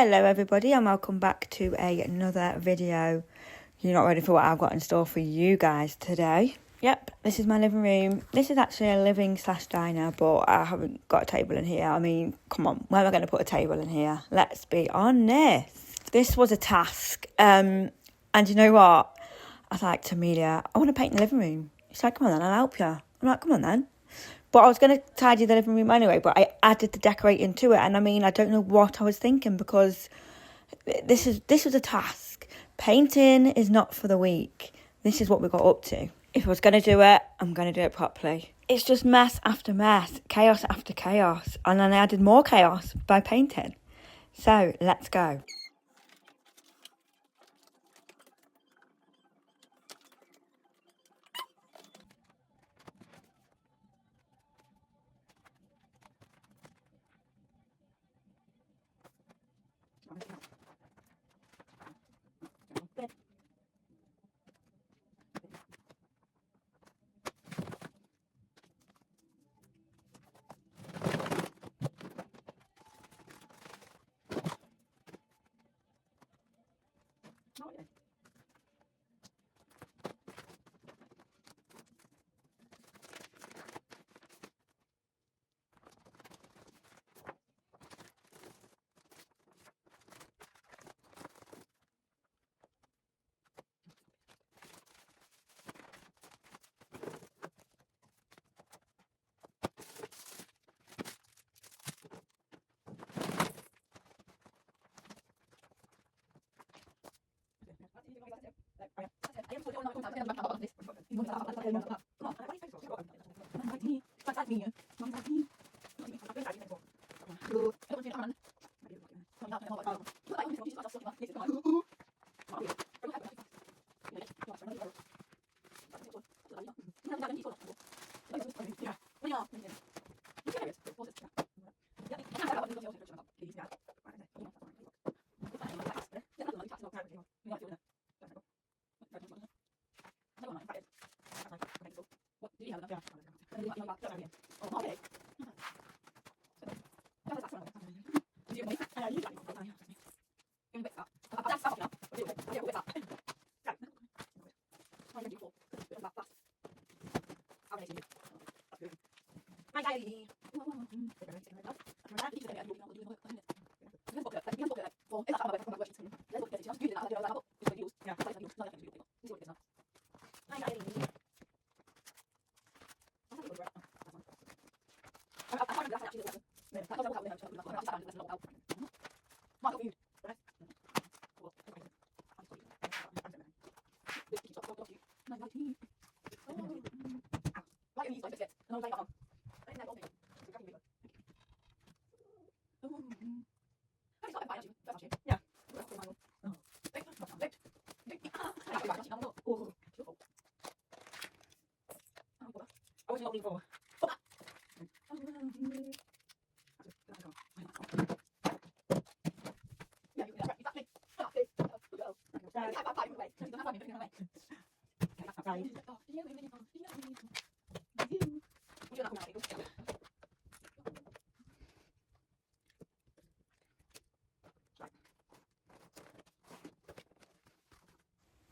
Hello everybody and welcome back to another video. You're not ready for what I've got in store for you guys today. Yep, this is my living room. This is actually a living slash diner, but I haven't got a table in here. I mean, come on, where am I going to put a table in here? Let's be honest. This was a task. And you know what? I was like to Amelia, I want to paint the living room. She's like, come on then, I'll help you. I'm like, come on then. But I was going to tidy the living room anyway, but I added the decorating to it. And I mean, I don't know what I was thinking because this was a task. Painting is not for the weak. This is what we got up to. If I was going to do it, I'm going to do it properly. It's just mess after mess, chaos after chaos. And then I added more chaos by painting. So let's go.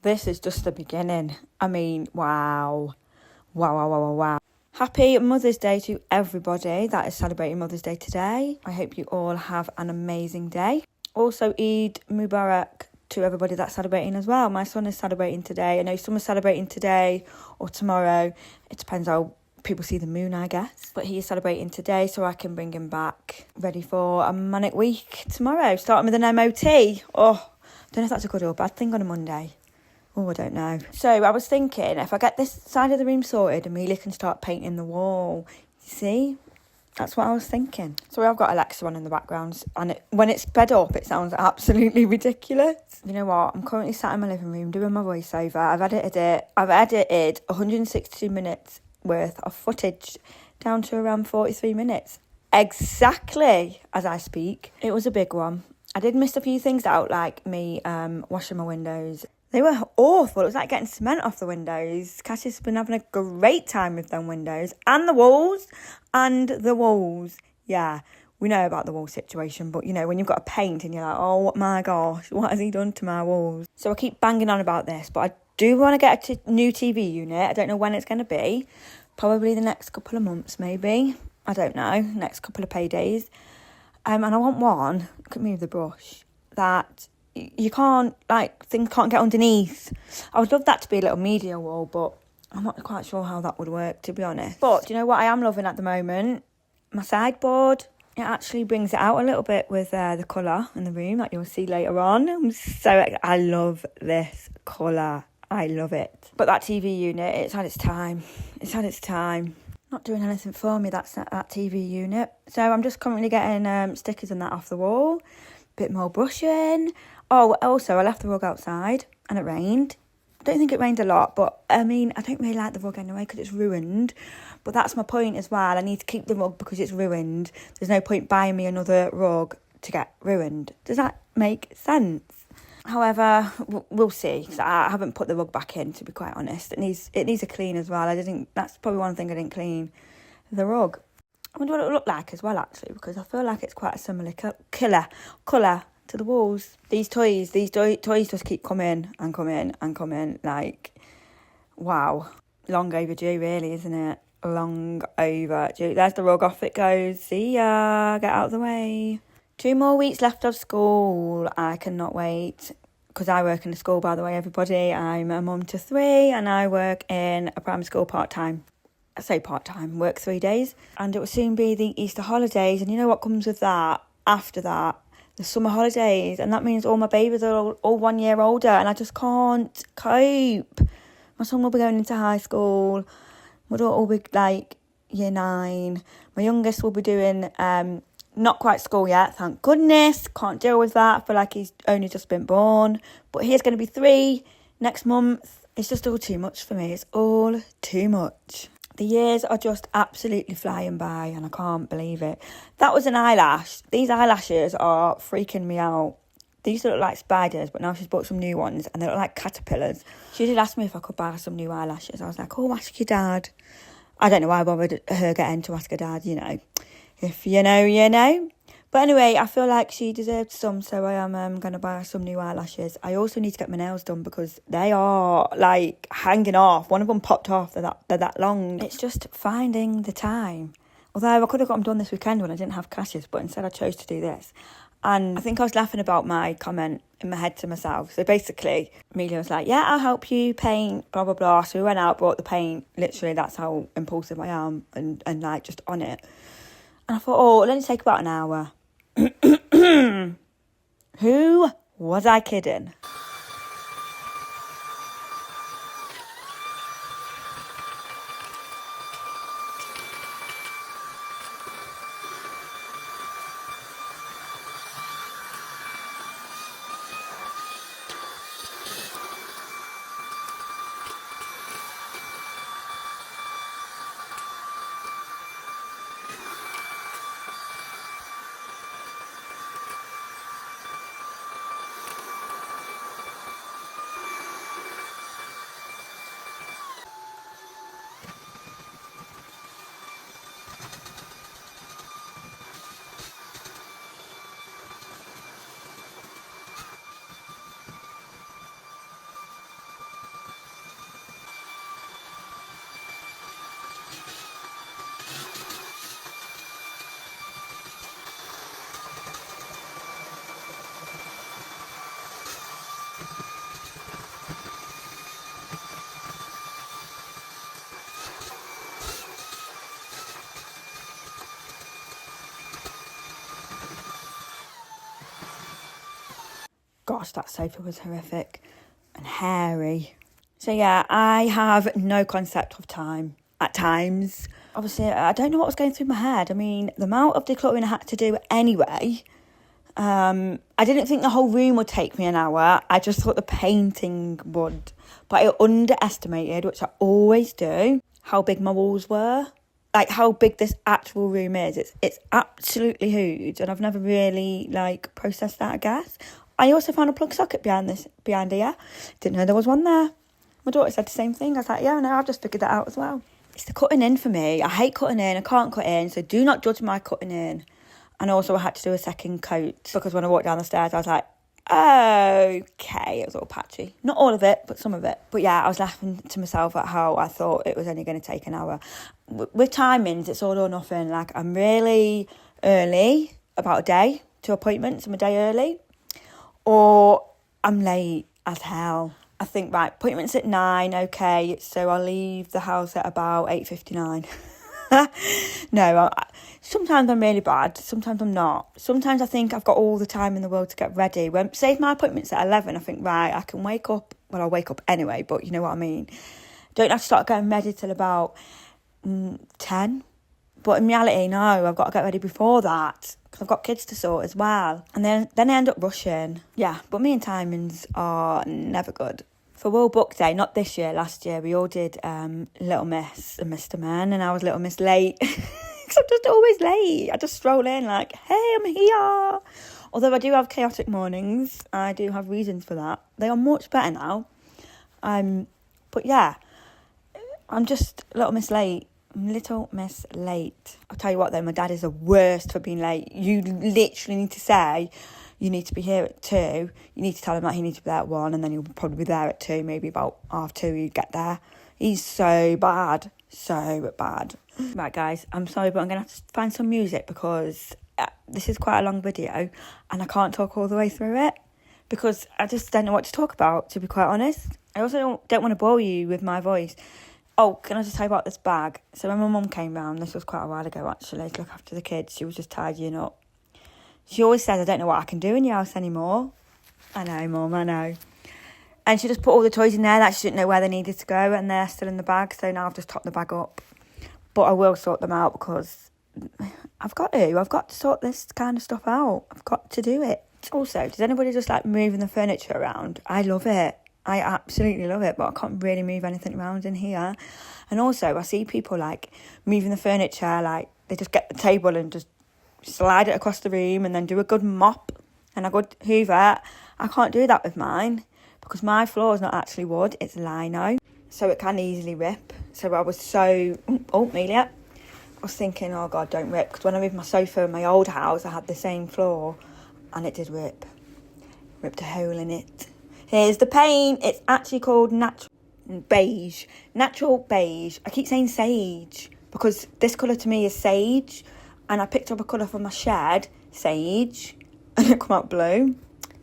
This is just the beginning. I mean, wow. Wow. Happy Mother's Day to everybody that is celebrating Mother's Day today. I hope you all have an amazing day. Also, Eid Mubarak to everybody that's celebrating as well. My son is celebrating today. I know some are celebrating today or tomorrow. It depends how people see the moon, I guess. But he is celebrating today, so I can bring him back ready for a manic week tomorrow. Starting with an MOT. Oh, I don't know if that's a good or bad thing on a Monday. Oh, I don't know. So I was thinking, if I get this side of the room sorted, Amelia can start painting the wall. See? That's what I was thinking. So I've got Alexa on in the background, and when it's sped up, it sounds absolutely ridiculous. You know what? I'm currently sat in my living room doing my voiceover. I've edited 160 minutes worth of footage down to around 43 minutes. Exactly as I speak. It was a big one. I did miss a few things out, like me washing my windows. They were awful. It was like getting cement off the windows. Cassie's been having a great time with them windows. And the walls. Yeah, we know about the wall situation, but you know, when you've got a paint and you're like, oh my gosh, what has he done to my walls? So I keep banging on about this, but I do want to get a new TV unit. I don't know when it's going to be. Probably the next couple of months, maybe. I don't know. Next couple of paydays. And I want one, look at me with the brush, that you can't, like, things can't get underneath. I would love that to be a little media wall, but I'm not quite sure how that would work, to be honest. But do you know what I am loving at the moment? My sideboard. It actually brings it out a little bit with the colour in the room, like you'll see later on. I love this colour. I love it. But that TV unit, it's had its time. It's had its time. Not doing anything for me, that TV unit. So I'm just currently getting stickers and that off the wall. Bit more brushing. Oh, also, I left the rug outside and it rained. I don't think it rained a lot, but I mean, I don't really like the rug anyway because it's ruined. But that's my point as well. I need to keep the rug because it's ruined. There's no point buying me another rug to get ruined. Does that make sense? However, we'll see. Because I haven't put the rug back in, to be quite honest. It needs a clean as well. That's probably one thing I didn't clean. The rug. I wonder what it would look like as well, actually, because I feel like it's quite a similar colour to the walls. These toys just keep coming and coming and coming. Like, wow. Long overdue, really, isn't it? Long overdue. There's the rug, off it goes. See ya. Get out of the way. 2 more weeks left of school. I cannot wait. Because I work in a school, by the way, everybody. I'm a mum to 3 and I work in a primary school part-time. I say part-time, work 3 days. And it will soon be the Easter holidays. And you know what comes with that? After that, the summer holidays. And that means all my babies are all 1 year older. And I just can't cope. My son will be going into high school. My daughter will be like year 9. My youngest will be doing not quite school yet, thank goodness. Can't deal with that. I feel like he's only just been born. But he's going to be 3 next month. It's just all too much for me. It's all too much. The years are just absolutely flying by and I can't believe it. That was an eyelash. These eyelashes are freaking me out. They used to look like spiders, but now she's bought some new ones and they look like caterpillars. She did ask me if I could buy some new eyelashes. I was like, oh, ask your dad. I don't know why I bothered her getting to ask her dad, you know. If you know, you know. But anyway, I feel like she deserved some, so I am going to buy her some new eyelashes. I also need to get my nails done because they are, like, hanging off. One of them popped off. They're that long. It's just finding the time. Although I could have got them done this weekend when I didn't have cashes, but instead I chose to do this. And I think I was laughing about my comment in my head to myself. So basically, Amelia was like, yeah, I'll help you paint, blah, blah, blah. So we went out, bought the paint. Literally, that's how impulsive I am and like, just on it. And I thought, oh, it'll only take about an hour. Who was I kidding? Gosh, that sofa was horrific and hairy. So yeah, I have no concept of time at times. Obviously, I don't know what was going through my head. I mean, the amount of decluttering I had to do anyway. I didn't think the whole room would take me an hour. I just thought the painting would. But I underestimated, which I always do, how big my walls were. Like how big this actual room is. It's absolutely huge. And I've never really like processed that, I guess. I also found a plug socket behind here. Didn't know there was one there. My daughter said the same thing. I was like, yeah, no, I've just figured that out as well. It's the cutting in for me. I hate cutting in. I can't cut in. So do not judge my cutting in. And also I had to do a second coat because when I walked down the stairs, I was like, okay, it was all patchy. Not all of it, but some of it. But yeah, I was laughing to myself at how I thought it was only going to take an hour. With timings, it's all or nothing. Like, I'm really early, about a day to appointments. I'm a day early. Or I'm late as hell. I think, right, appointment's at 9, okay, so I'll leave the house at about 8:59. No, sometimes I'm really bad, sometimes I'm not. Sometimes I think I've got all the time in the world to get ready. Say if my appointment's at 11, I think, right, I can wake up. Well, I'll wake up anyway, but you know what I mean. Don't have to start getting ready till about 10. But in reality, no, I've got to get ready before that because I've got kids to sort as well. And then I end up rushing. Yeah, but me and timings are never good. For World Book Day, not this year, last year, we all did Little Miss and Mr. Man, and I was Little Miss late. Because I'm just always late. I just stroll in like, hey, I'm here. Although I do have chaotic mornings, I do have reasons for that. They are much better now. But yeah, I'm just Little Miss late. Little Miss late. I'll tell you what though, my dad is the worst for being late. You literally need to say you need to be here at 2. You need to tell him that he needs to be there at 1, and then he'll probably be there at 2, maybe about 2:30 you get there. He's so bad. So bad. Right guys, I'm sorry, but I'm going to have to find some music because this is quite a long video and I can't talk all the way through it because I just don't know what to talk about, to be quite honest. I also don't want to bore you with my voice. Oh, can I just tell you about this bag? So when my mum came round, this was quite a while ago actually, to look after the kids, she was just tidying up. She always says, I don't know what I can do in your house anymore. I know, Mum, I know. And she just put all the toys in there that she didn't know where they needed to go, and they're still in the bag, so now I've just topped the bag up. But I will sort them out because I've got to sort this kind of stuff out. I've got to do it. Also, does anybody just like moving the furniture around? I love it. I absolutely love it, but I can't really move anything around in here. And also, I see people like moving the furniture, like they just get the table and just slide it across the room and then do a good mop and a good hoover. I can't do that with mine because my floor is not actually wood, it's lino, so it can easily rip. So I was Amelia, I was thinking, oh God, don't rip, because when I moved my sofa in my old house, I had the same floor and it did rip. Ripped a hole in it. Here's the paint. It's actually called natural beige. I keep saying sage because this colour to me is sage, and I picked up a colour from my shed, sage, and it come out blue.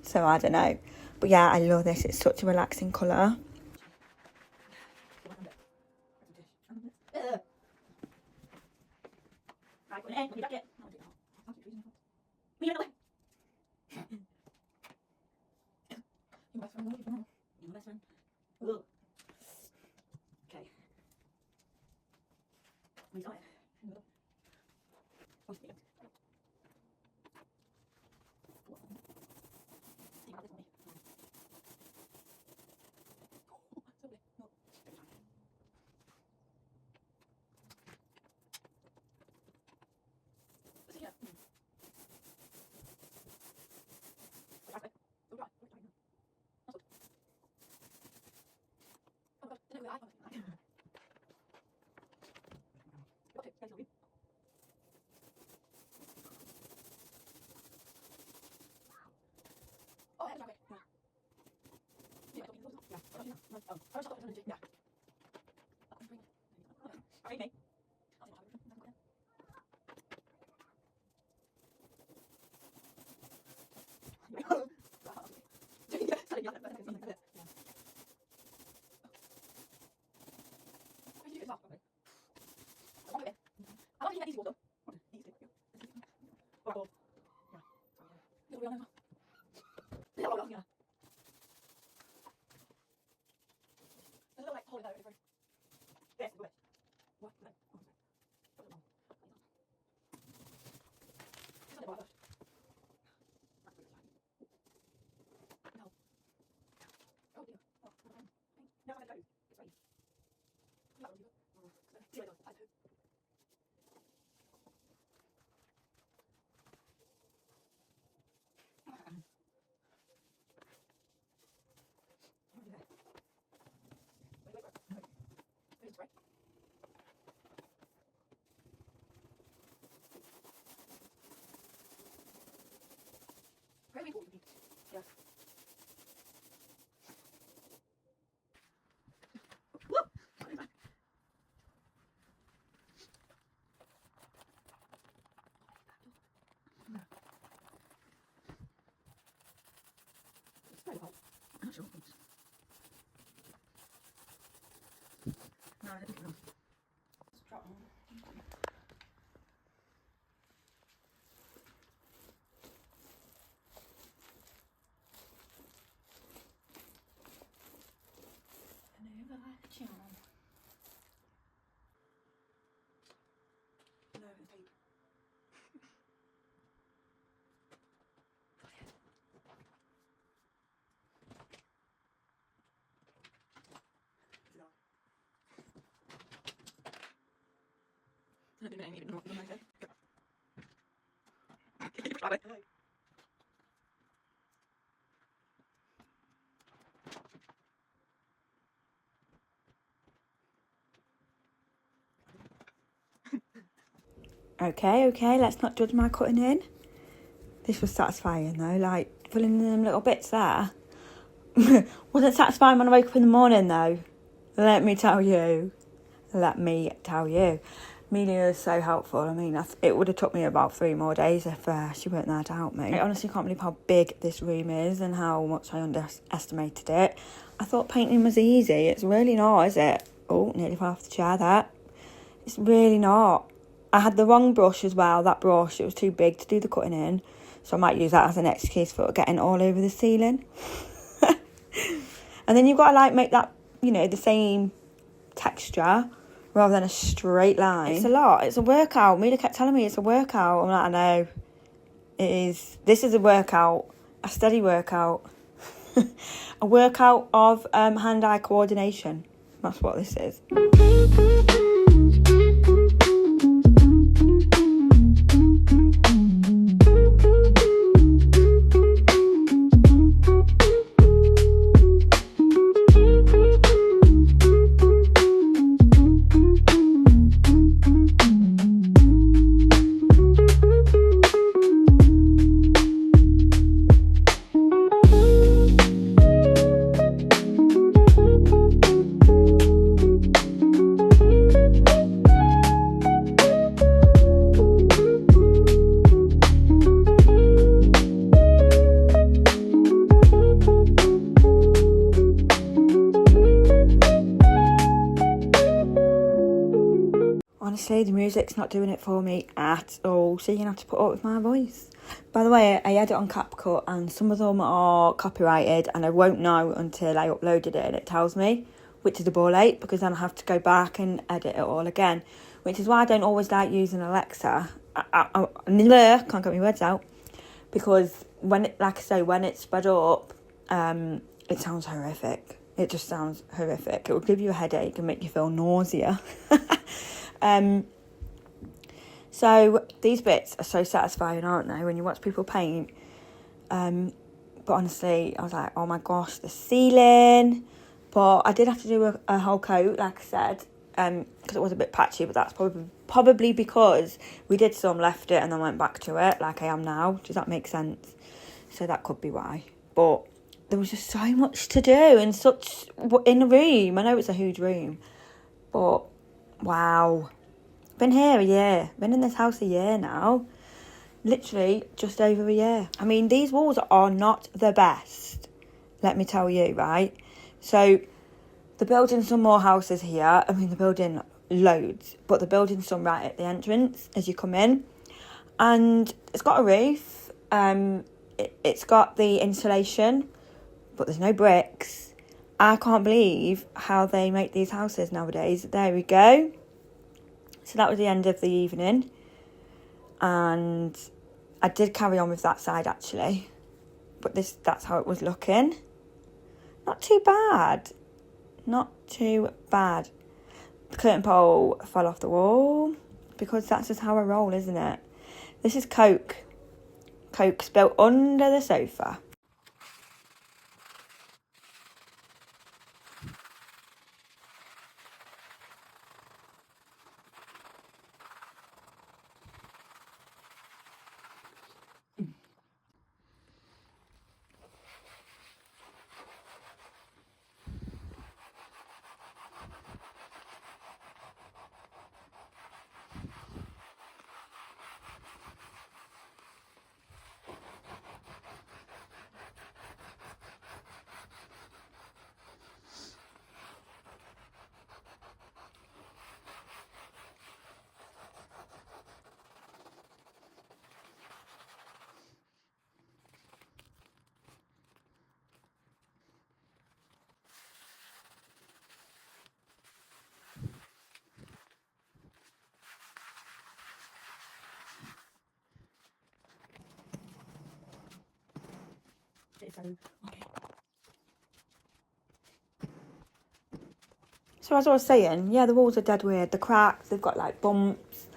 So I don't know. But yeah, I love this. It's such a relaxing colour. I'm not sure. No, I don't know. Let's drop one. And over like a charm. No, it's tape. I don't even know what the mic is. Okay, let's not judge my cutting in. This was satisfying though, like filling in them little bits there. Wasn't satisfying when I woke up in the morning though. Let me tell you. Amelia is so helpful. I mean, it would have took me about 3 more days if she weren't there to help me. I honestly can't believe how big this room is and how much I underestimated it. I thought painting was easy. It's really not, is it? Oh, nearly fell off the chair there. It's really not. I had the wrong brush as well. That brush, it was too big to do the cutting in. So I might use that as an excuse for getting all over the ceiling. And then you've got to like make that, you know, the same texture rather than a straight line. It's a lot. It's a workout. Mila kept telling me it's a workout. I'm like, I know. It is. This is a workout. A steady workout. A workout of hand-eye coordination. That's what this is. Honestly, the music's not doing it for me at all, so you're going to have to put up with my voice. By the way, I edit on CapCut and some of them are copyrighted and I won't know until I uploaded it and it tells me, which is a ball ache because then I have to go back and edit it all again, which is why I don't always like using Alexa. I can't get my words out because when it's sped up, it sounds horrific. It just sounds horrific. It will give you a headache and make you feel nausea. So these bits are so satisfying, aren't they, when you watch people paint? But honestly, I was like, oh my gosh, the ceiling. But I did have to do a whole coat, like I said, because it was a bit patchy, but that's probably because we did some, left it, and then went back to it, like I am now. Does that make sense? So that could be why. But there was just so much to do in a room. I know it's a huge room, but wow. Been here a year. Been in this house a year now. Literally just over a year. I mean, these walls are not the best, let me tell you, right? So they're building some more houses here. I mean, they're building loads, but they're building some right at the entrance as you come in. And it's got a roof. It's got the insulation, but there's no bricks. I can't believe how they make these houses nowadays. There we go. So that was the end of the evening. And I did carry on with that side actually. But that's how it was looking. Not too bad. Not too bad. The curtain pole fell off the wall. Because that's just how I roll, isn't it? This is Coke. Coke spilled under the sofa. So as I was saying, yeah, the walls are dead weird. The cracks, they've got like bumps.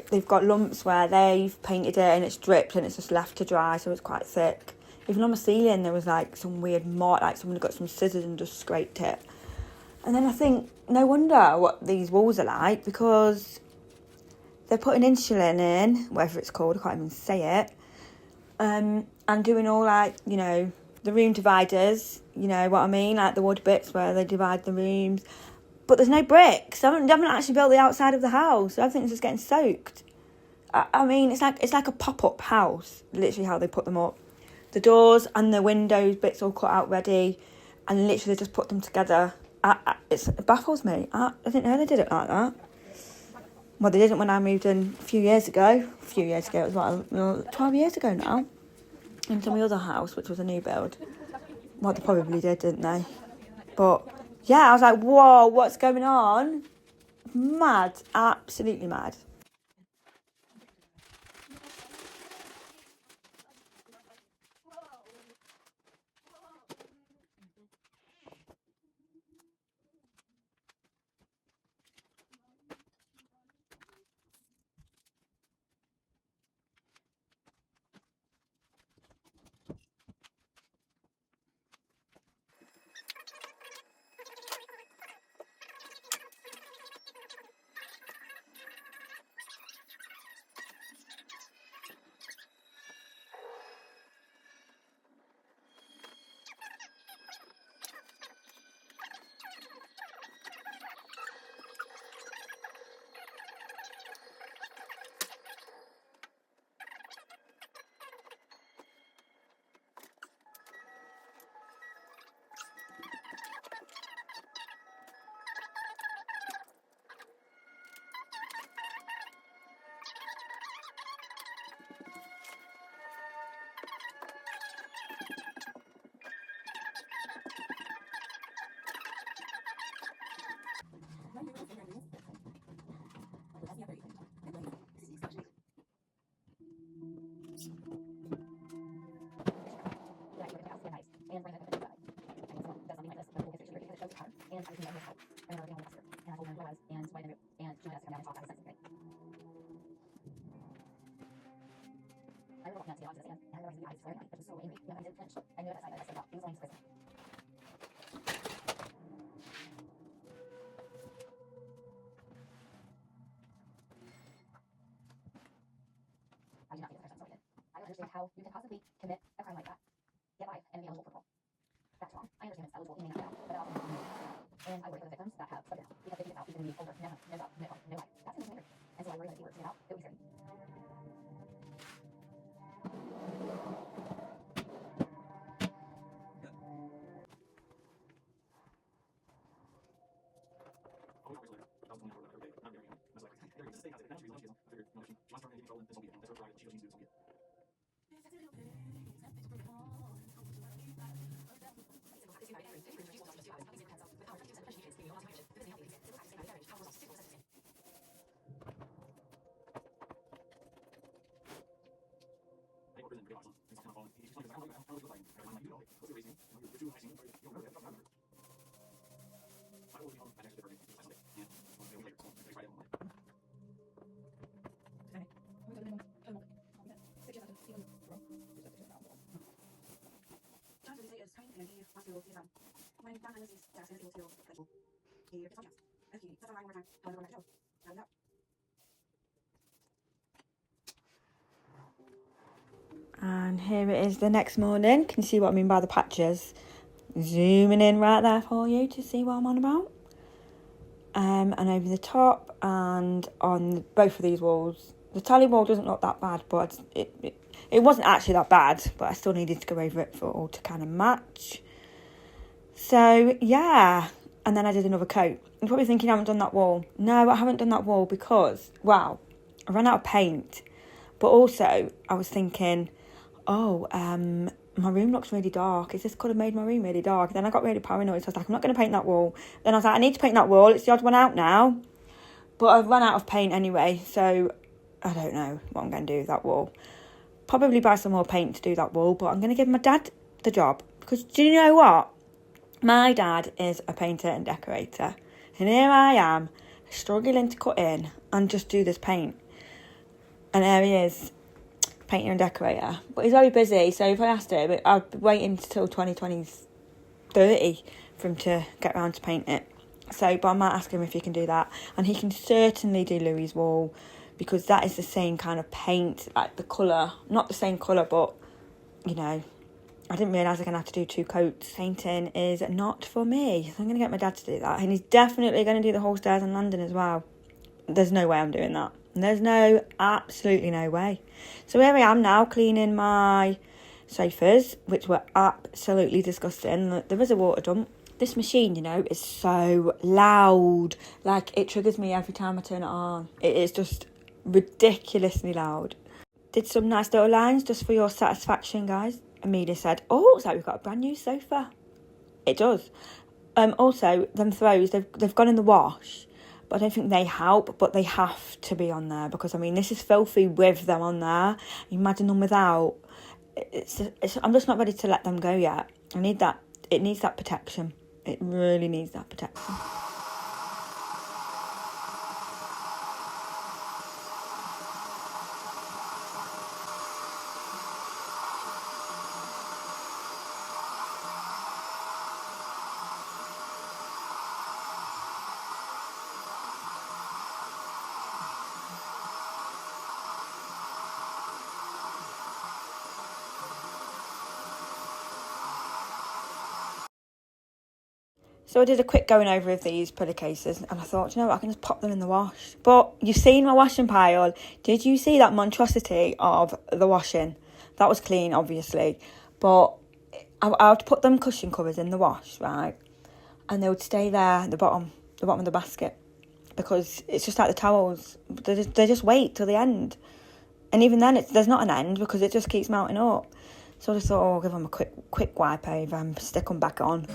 They've got lumps where they've painted it and it's dripped and it's just left to dry, so it's quite thick. Even on the ceiling, there was like some weird mark, like someone had got some scissors and just scraped it. And then I think, no wonder what these walls are like, because they're putting insulin in, whatever it's called, I can't even say it, and doing all like, you know, the room dividers, you know what I mean, like the wood bits where they divide the rooms. But there's no bricks. They haven't actually built the outside of the house. Everything's just getting soaked. I mean, it's like a pop-up house, literally how they put them up. The doors and the windows bits all cut out ready, and literally just put them together. It baffles me. I didn't know they did it like that. Well, they didn't when I moved in a few years ago. It was what, 12 years ago now. Into my other house, which was a new build. Well, they probably didn't they? But yeah, I was like, whoa, what's going on? Mad, absolutely mad. And here it is the next morning. Can you see what I mean by the patches? Zooming in right there for you to see what I'm on about. And over the top and on both of these walls. The tally wall doesn't look that bad, but it wasn't actually that bad, but I still needed to go over it for it all to kind of match. So, yeah. And then I did another coat. You're probably thinking I haven't done that wall. No, I haven't done that wall because, wow, I ran out of paint. But also, I was thinking, my room looks really dark. This could have made my room really dark. And then I got really paranoid. So I was like, I'm not going to paint that wall. Then I was like, I need to paint that wall. It's the odd one out now. But I've run out of paint anyway. So I don't know what I'm going to do with that wall. Probably buy some more paint to do that wall. But I'm going to give my dad the job. Because do you know what? My dad is a painter and decorator. And here I am, struggling to cut in and just do this paint. And there he is, painter and decorator. But he's very busy, so if I asked him, I'd be waiting until 2030 for him to get around to paint it. So, but I might ask him if he can do that. And he can certainly do Louis' wall, because that is the same kind of paint, like the colour. Not the same colour, but, you know, I didn't realise I'm going to have to do 2 coats. Painting is not for me. So I'm going to get my dad to do that. And he's definitely going to do the whole stairs and landing as well. There's no way I'm doing that. There's absolutely no way. So here I am now cleaning my sofas, which were absolutely disgusting. There is a water dump. This machine, you know, is so loud. Like, it triggers me every time I turn it on. It is just ridiculously loud. Did some nice little lines just for your satisfaction, guys. Amelia said, oh, it's like we've got a brand new sofa. It does. Also, them throws, they've gone in the wash, but I don't think they help, but they have to be on there, because, I mean, this is filthy with them on there. Imagine them without. I'm just not ready to let them go yet. I need that. It needs that protection. It really needs that protection. So I did a quick going over of these pillowcases, and I thought, you know what, I can just pop them in the wash. But you've seen my washing pile. Did you see that monstrosity of the washing? That was clean, obviously. But I would put them cushion covers in the wash, right? And they would stay there at the bottom of the basket. Because it's just like the towels. They just wait till the end. And even then, there's not an end, because it just keeps mounting up. So I just thought, oh, I'll give them a quick wipe over and stick them back on.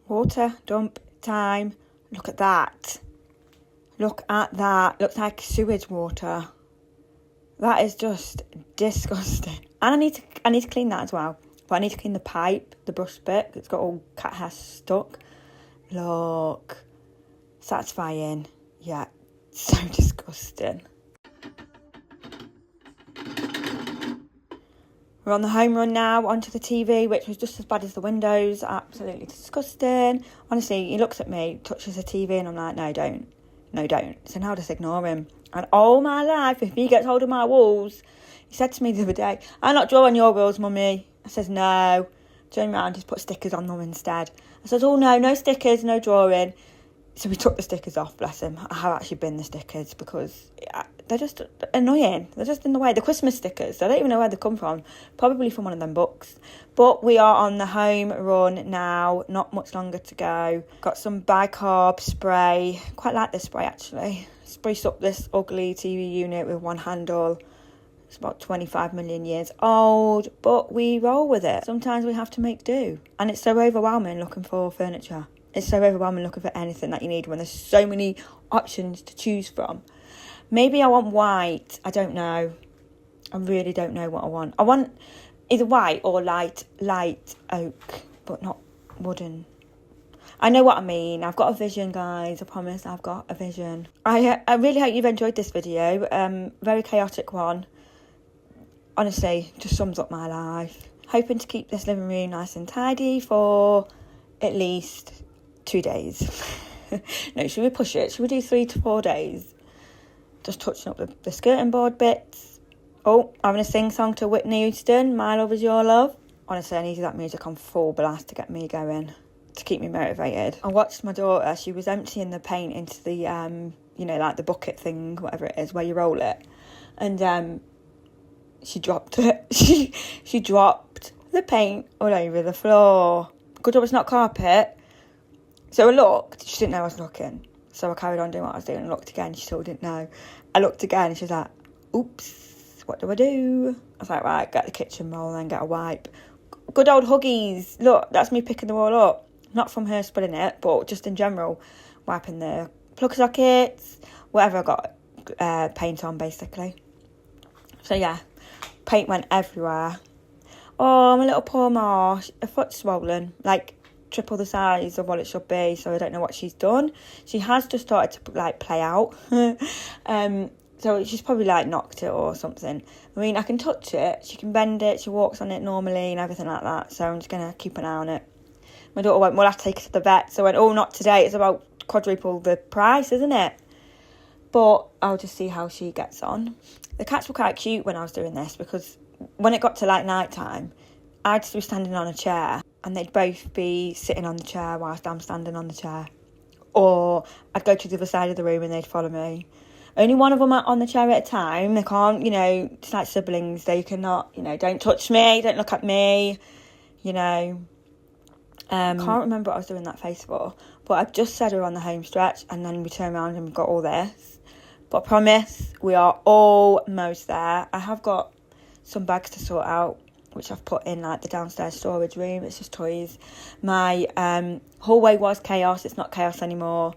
Water dump time. Look at that. Look at that. Looks like sewage water. That is just disgusting. And I need to clean that as well. But I need to clean the pipe, the brush bit. It's got all cat hair stuck. Look. Satisfying. Yeah. So disgusting. We're on the home run now, onto the TV, which was just as bad as the windows. Absolutely disgusting. Honestly, he looks at me, touches the TV, and I'm like, no, don't. No, don't. So now I just ignore him. And all my life, if he gets hold of my walls, he said to me the other day, I'm not drawing your walls, mummy. I says, no. Turn around, just put stickers on them instead. I says, oh, no stickers, no drawing. So we took the stickers off, bless him. I have actually binned the stickers because they're just annoying. They're just in the way. The Christmas stickers, I don't even know where they come from. Probably from one of them books. But we are on the home run now. Not much longer to go. Got some bicarb spray. Quite like this spray, actually. Spruce up this ugly TV unit with one handle. It's about 25 million years old, but we roll with it. Sometimes we have to make do. And it's so overwhelming looking for furniture. It's so overwhelming looking for anything that you need when there's so many options to choose from. Maybe I want white. I don't know. I really don't know what I want. I want either white or light oak, but not wooden. I know what I mean. I've got a vision, guys. I promise I've got a vision. I really hope you've enjoyed this video. Very chaotic one. Honestly, just sums up my life. Hoping to keep this living room nice and tidy for at least 2 days. No, should we push it? Should we do 3 to 4 days? Just touching up the skirting board bits. Oh, having a sing-song to Whitney Houston, My Love Is Your Love. Honestly, I needed that music on full blast to get me going, to keep me motivated. I watched my daughter. She was emptying the paint into the, like the bucket thing, whatever it is, where you roll it. And she dropped it. She dropped the paint all over the floor. Good job it's not carpet. So I looked, she didn't know I was looking. So I carried on doing what I was doing and looked again, she still didn't know. I looked again and she was like, oops, what do I do? I was like, right, get the kitchen roll and then get a wipe. Good old Huggies. Look, that's me picking them all up. Not from her spilling it, but just in general, wiping the plug sockets, whatever I got paint on, basically. So yeah, paint went everywhere. Oh, my little poor Ma, her foot's swollen, like triple the size of what it should be, so I don't know what she's done. She has just started to play out. So she's probably knocked it or something. I mean, I can touch it, she can bend it, she walks on it normally and everything like that, so I'm just going to keep an eye on it. My daughter went, we'll have to take her to the vet, so I went, oh, not today, it's about quadruple the price, isn't it? But I'll just see how she gets on. The cats were quite cute when I was doing this, because when it got to night time, I'd just be standing on a chair and they'd both be sitting on the chair whilst I'm standing on the chair. Or I'd go to the other side of the room and they'd follow me. Only one of them on the chair at a time. They can't, it's like siblings. They cannot, don't touch me, don't look at me, Can't remember what I was doing that face for. But I've just said we're on the home stretch and then we turn around and we've got all this. But I promise we are almost there. I have got some bags to sort out, which I've put in the downstairs storage room. It's just toys. My hallway was chaos. It's not chaos anymore.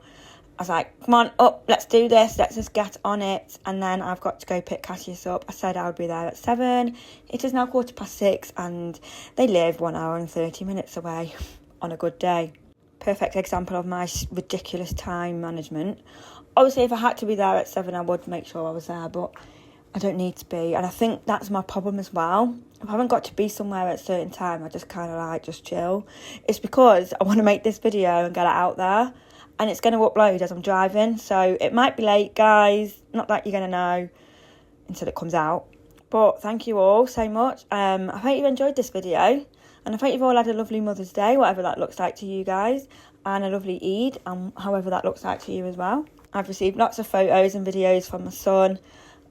I was like, come on, up, let's do this. Let's just get on it. And then I've got to go pick Cassius up. I said I would be there at 7. It is now 6:15 and they live 1 hour and 30 minutes away on a good day. Perfect example of my ridiculous time management. Obviously, if I had to be there at 7, I would make sure I was there, but I don't need to be. And I think that's my problem as well. If I haven't got to be somewhere at a certain time, I just kind of just chill. It's because I want to make this video and get it out there. And it's going to upload as I'm driving. So it might be late, guys. Not that you're going to know until it comes out. But thank you all so much. I hope you enjoyed this video. And I hope you've all had a lovely Mother's Day, whatever that looks like to you guys. And a lovely Eid, and however that looks like to you as well. I've received lots of photos and videos from my son.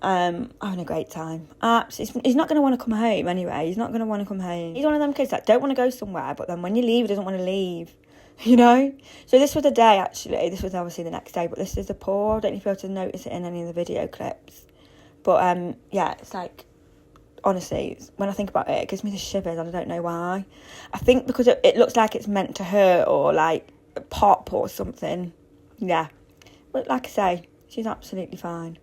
Having a great time. He's not going to want to come home anyway. He's not going to want to come home. He's one of them kids that don't want to go somewhere, but then when you leave, he doesn't want to leave. So this was the day, actually. This was obviously the next day, but this is the pour. I don't know if you're able to notice it in any of the video clips. But yeah, it's honestly, when I think about it, it gives me the shivers and I don't know why. I think because it looks like it's meant to hurt or pop or something. Yeah. But like I say, she's absolutely fine.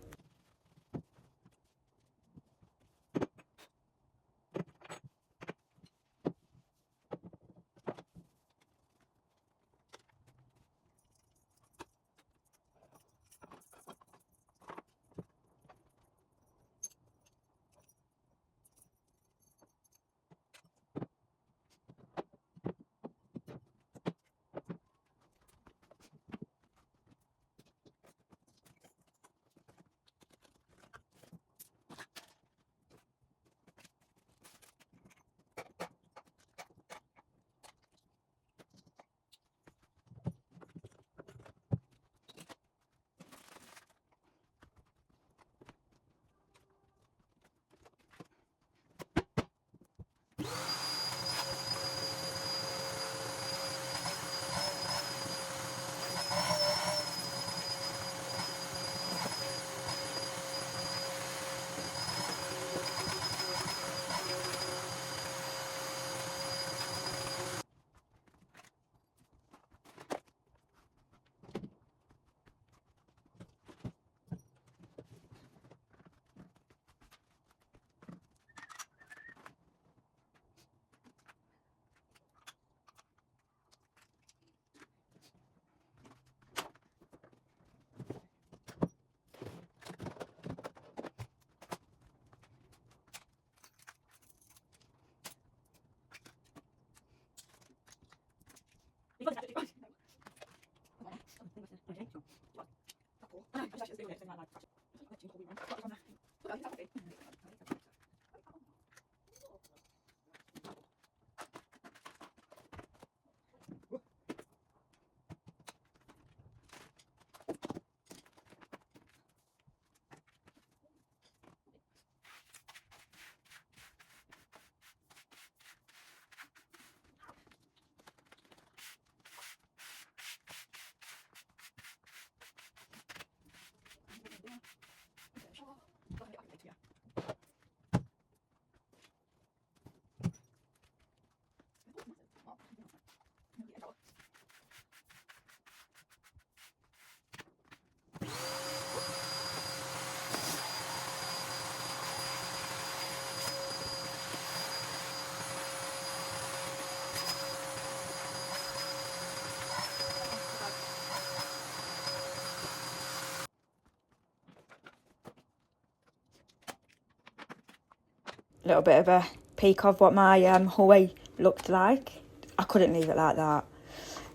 little bit of a peek of what my hallway looked like. I couldn't leave it like that.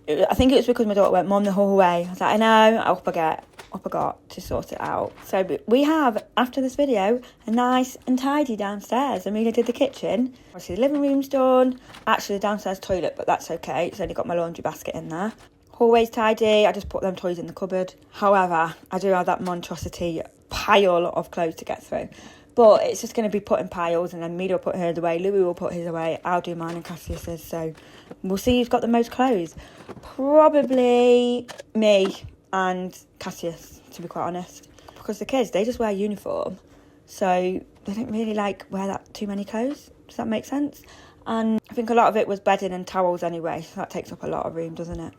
I think it was because my daughter went, Mum, the hallway. I was like, I know, up I got to sort it out. So we have, after this video, a nice and tidy downstairs. Amelia did the kitchen. Obviously the living room's done. Actually the downstairs toilet, but that's okay. It's only got my laundry basket in there. Hallway's tidy. I just put them toys in the cupboard. However, I do have that monstrosity pile of clothes to get through. But it's just going to be put in piles, and then Amelia will put hers away, Louis will put his away, I'll do mine and Cassius's. So we'll see who's got the most clothes. Probably me and Cassius, to be quite honest. Because the kids, they just wear uniform. So they don't really wear that too many clothes. Does that make sense? And I think a lot of it was bedding and towels anyway. So that takes up a lot of room, doesn't it?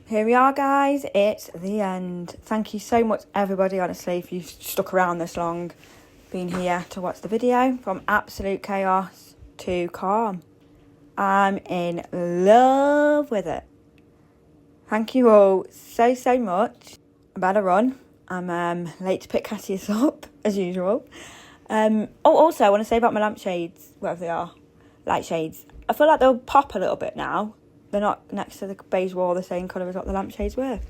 Here we are, guys. It's the end. Thank you so much, everybody, honestly, if you've stuck around this long, been here to watch the video. From absolute chaos to calm. I'm in love with it. Thank you all so, so much. I better run. I'm late to pick Cassius up, as usual. Also, I want to say about my lampshades, whatever they are, light shades. I feel like they'll pop a little bit now. They're not next to the beige wall the same colour as what the lampshades were.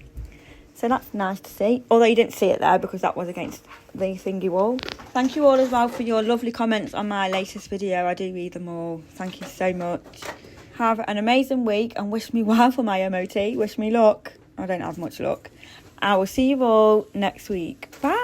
So that's nice to see. Although you didn't see it there because that was against the thingy wall. Thank you all as well for your lovely comments on my latest video. I do read them all. Thank you so much. Have an amazing week and wish me well for my MOT. Wish me luck. I don't have much luck. I will see you all next week. Bye.